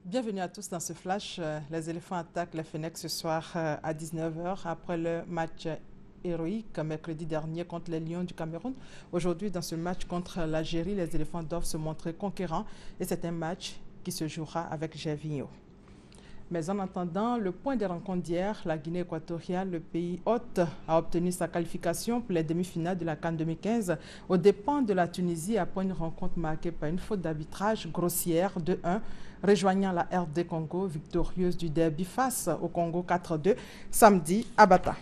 Bienvenue à tous dans ce flash. Les éléphants attaquent les Phénix ce soir à 19 h après le match héroïque mercredi dernier contre les Lions du Cameroun. Aujourd'hui, dans ce match contre l'Algérie, les éléphants doivent se montrer conquérants et c'est un match qui se jouera avec Gervinho. Mais en attendant, le point des rencontres d'hier, la Guinée équatoriale, le pays hôte, a obtenu sa qualification pour les demi-finales de la CAN 2015 aux dépens de la Tunisie après une rencontre marquée par une faute d'arbitrage grossière de 1, rejoignant la RD Congo victorieuse du derby face au Congo 4-2 samedi à Bata.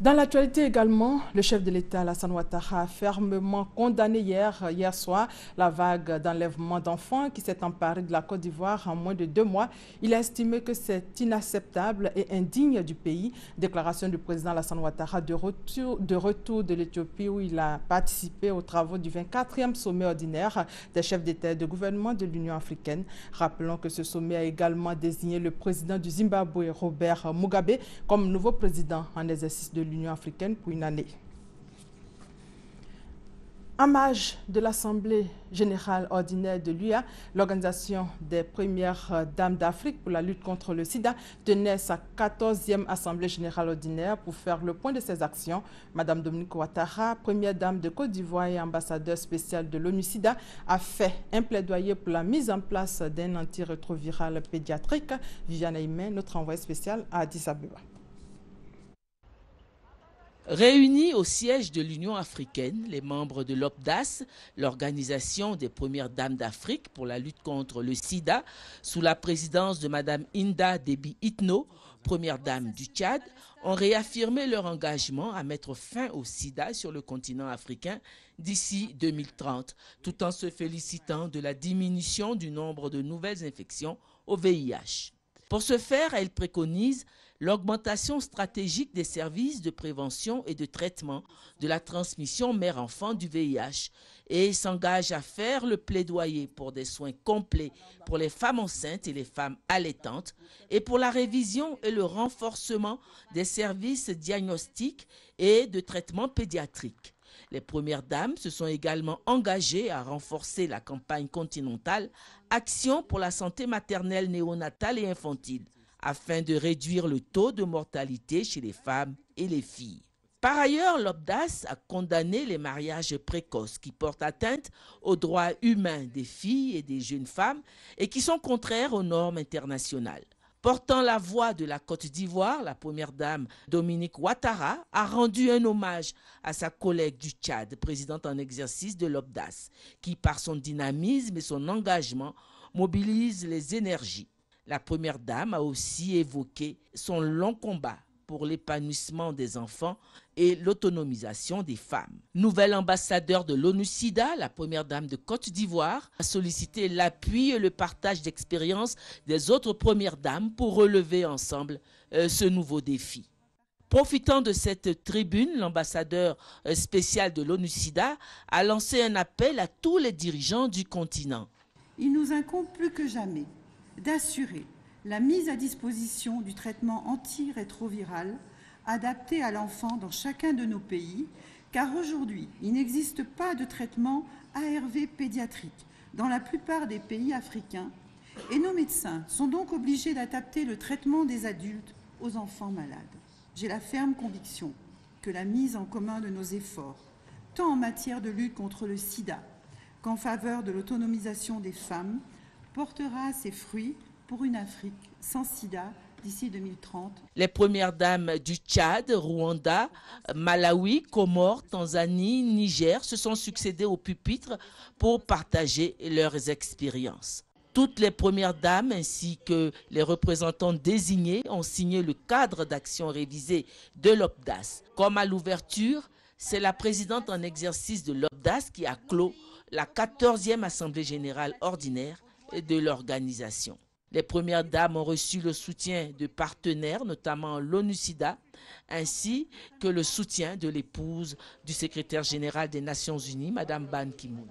Dans l'actualité également, le chef de l'État, Alassane Ouattara, a fermement condamné hier soir la vague d'enlèvement d'enfants qui s'est emparée de la Côte d'Ivoire en moins de 2 mois. Il a estimé que c'est inacceptable et indigne du pays. Déclaration du président Alassane Ouattara de retour de l'Éthiopie où il a participé aux travaux du 24e sommet ordinaire des chefs d'État et de gouvernement de l'Union africaine. Rappelons que ce sommet a également désigné le président du Zimbabwe, Robert Mugabe, comme nouveau président en exercice de l'Union africaine pour une année. En marge de l'Assemblée générale ordinaire de l'UA, l'Organisation des premières dames d'Afrique pour la lutte contre le sida tenait sa 14e Assemblée générale ordinaire pour faire le point de ses actions. Madame Dominique Ouattara, première dame de Côte d'Ivoire et ambassadeur spécial de l'ONU-SIDA, a fait un plaidoyer pour la mise en place d'un antirétroviral pédiatrique. Viviane Aimé, notre envoyé spécial à Addis Abeba. Réunis au siège de l'Union africaine, les membres de l'OPDAS, l'Organisation des premières dames d'Afrique pour la lutte contre le sida, sous la présidence de Mme Inda Déby Itno, première dame du Tchad, ont réaffirmé leur engagement à mettre fin au sida sur le continent africain d'ici 2030, tout en se félicitant de la diminution du nombre de nouvelles infections au VIH. Pour ce faire, elle préconise l'augmentation stratégique des services de prévention et de traitement de la transmission mère-enfant du VIH et s'engage à faire le plaidoyer pour des soins complets pour les femmes enceintes et les femmes allaitantes et pour la révision et le renforcement des services diagnostiques et de traitement pédiatrique. Les premières dames se sont également engagées à renforcer la campagne continentale Action pour la santé maternelle, néonatale et infantile, afin de réduire le taux de mortalité chez les femmes et les filles. Par ailleurs, l'OPDAS a condamné les mariages précoces qui portent atteinte aux droits humains des filles et des jeunes femmes et qui sont contraires aux normes internationales. Portant la voix de la Côte d'Ivoire, la première dame Dominique Ouattara a rendu un hommage à sa collègue du Tchad, présidente en exercice de l'OPDAS, qui par son dynamisme et son engagement mobilise les énergies. La première dame a aussi évoqué son long combat pour l'épanouissement des enfants et l'autonomisation des femmes. Nouvelle ambassadeur de l'ONU-SIDA, la première dame de Côte d'Ivoire a sollicité l'appui et le partage d'expériences des autres premières dames pour relever ensemble ce nouveau défi. Profitant de cette tribune, l'ambassadeur spécial de l'ONU-SIDA a lancé un appel à tous les dirigeants du continent. Il nous incombe plus que jamais d'assurer la mise à disposition du traitement antirétroviral adapté à l'enfant dans chacun de nos pays, car aujourd'hui, il n'existe pas de traitement ARV pédiatrique dans la plupart des pays africains et nos médecins sont donc obligés d'adapter le traitement des adultes aux enfants malades. J'ai la ferme conviction que la mise en commun de nos efforts, tant en matière de lutte contre le sida qu'en faveur de l'autonomisation des femmes, portera ses fruits pour une Afrique sans sida d'ici 2030. Les premières dames du Tchad, Rwanda, Malawi, Comores, Tanzanie, Niger se sont succédées au pupitre pour partager leurs expériences. Toutes les premières dames ainsi que les représentants désignés ont signé le cadre d'action révisé de l'OPDAS. Comme à l'ouverture, c'est la présidente en exercice de l'OPDAS qui a clos la 14e Assemblée générale ordinaire de l'organisation. Les premières dames ont reçu le soutien de partenaires, notamment l'ONU-SIDA, ainsi que le soutien de l'épouse du secrétaire général des Nations Unies, Mme Ban Ki-moon.